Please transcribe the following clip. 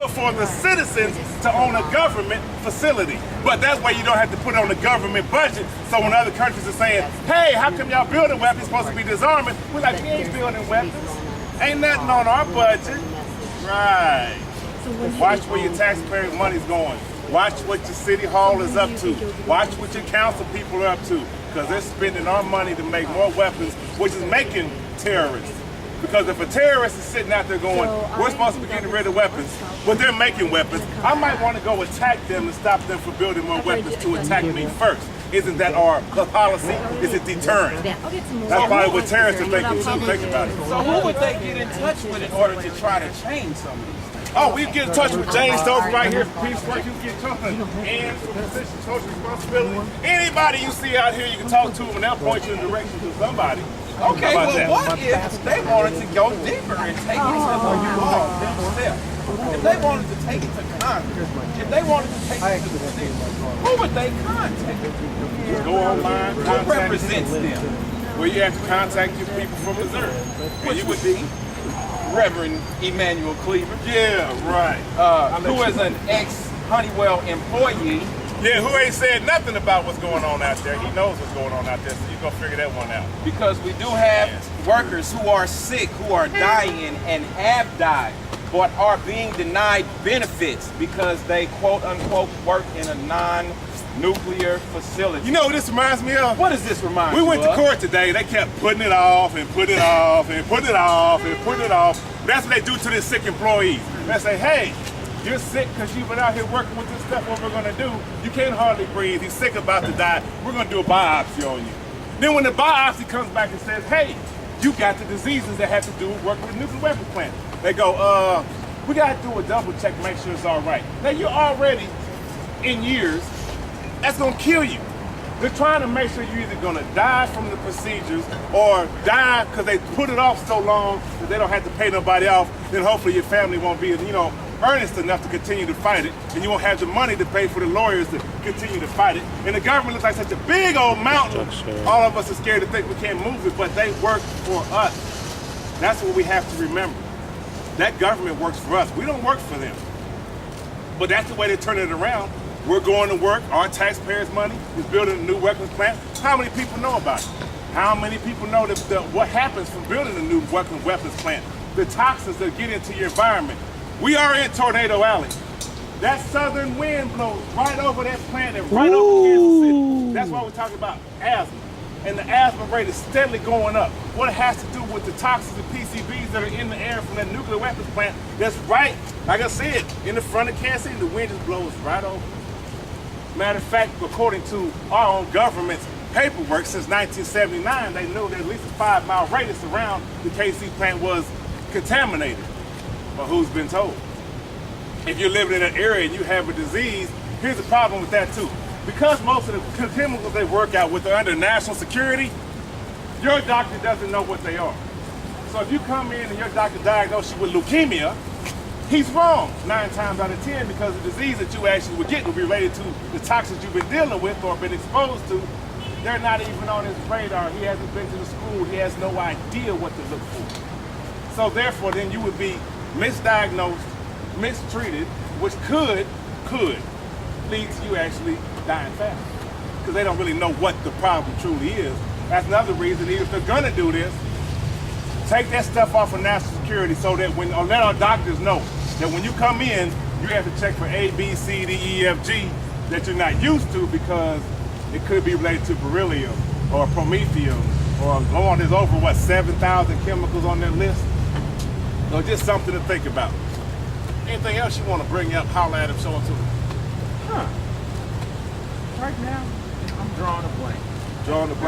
for the citizens to own a government facility. But that's why you don't have to put it on the government budget. So when other countries are saying, hey, how come y'all building weapons supposed to be disarmament? We're like, we ain't building weapons. Ain't nothing on our budget. Right. Watch where your taxpayers' money's going. Watch what your city hall is up to. Watch what your council people are up to. Because they're spending our money to make more weapons, which is making terrorists. Because if a terrorist is sitting out there going, we're supposed to be getting rid of weapons, but they're making weapons, I might want to go attack them and stop them from building more weapons to attack me first. Isn't that our policy? Is it deterrent? That's probably what terrorists are thinking too. Think about it. So who would they get in touch with in order to try to change some of these things? Oh, we get in touch with James Stover right here for Peace Work. You can get in touch with and for position, social responsibility. Anybody you see out here, you can talk to them and they'll point you in the direction to somebody. Okay, well, what if they wanted to go deeper and take it to the law themselves? If they wanted to take it to Congress, if they wanted to take it to the city, who would they contact? Just go online, Who represents them? Well, you have to contact your people from Missouri. Which you would be Reverend Emmanuel Cleaver. Yeah, right. Who is an ex-Honeywell employee. Yeah, who ain't said nothing about what's going on out there. He knows what's going on out there, so you go figure that one out. Because we do have workers who are sick, who are dying and have died, but are being denied benefits because they quote unquote work in a non-nuclear facility. You know what this reminds me of? What does this remind you of? We went to court today. They kept putting it off and putting it off and putting it off and putting it off. That's what they do to their sick employees. They say, hey, you're sick because you've been out here working with this stuff. What we're going to do, you can't hardly breathe. He's sick, about to die. We're going to do a biopsy on you. Then when the biopsy comes back and says, hey, you got the diseases that have to do with working with nuclear weapons plant. They go, we got to do a double check to make sure it's all right. Now, you're already in years. That's going to kill you. They're trying to make sure you're either going to die from the procedures or die because they put it off so long that they don't have to pay nobody off. Then hopefully your family won't be, earnest enough to continue to fight it, and you won't have the money to pay for the lawyers to continue to fight it. And the government looks like such a big old mountain. All of us are scared to think we can't move it, but they work for us. That's what we have to remember. That government works for us. We don't work for them. But that's the way they turn it around. We're going to work. Our taxpayers' money is building a new weapons plant. How many people know about it? How many people know what happens from building a new weapons plant? The toxins that get into your environment. We are in Tornado Alley. That southern wind blows right over that plant and right over Kansas City. That's why we're talking about asthma. And the asthma rate is steadily going up. What it has to do with the toxins and PCBs that are in the air from that nuclear weapons plant that's right, like I said, in the front of Kansas City, the wind just blows right over. Matter of fact, according to our own government's paperwork, since 1979, they knew that at least a 5-mile radius around the KC plant was contaminated. But who's been told? If you're living in an area and you have a disease, here's the problem with that too. Because most of the chemicals they work out with are under national security, your doctor doesn't know what they are. So if you come in and your doctor diagnoses you with leukemia, he's wrong 9 times out of 10 because the disease that you actually would get will be related to the toxins you've been dealing with or been exposed to. They're not even on his radar. He hasn't been to the school. He has no idea what to look for. So therefore, then you would be misdiagnosed, mistreated, which could lead to you actually dying fast. Because they don't really know what the problem truly is. That's another reason, even if they're gonna do this, take that stuff off of national security so that or let our doctors know that when you come in, you have to check for A, B, C, D, E, F, G that you're not used to because it could be related to beryllium or promethium or go on, there's over 7,000 chemicals on that list. So just something to think about. Anything else you want to bring up, holler at him, show it to him. Right now, I'm drawing a blank. Drawing a blank.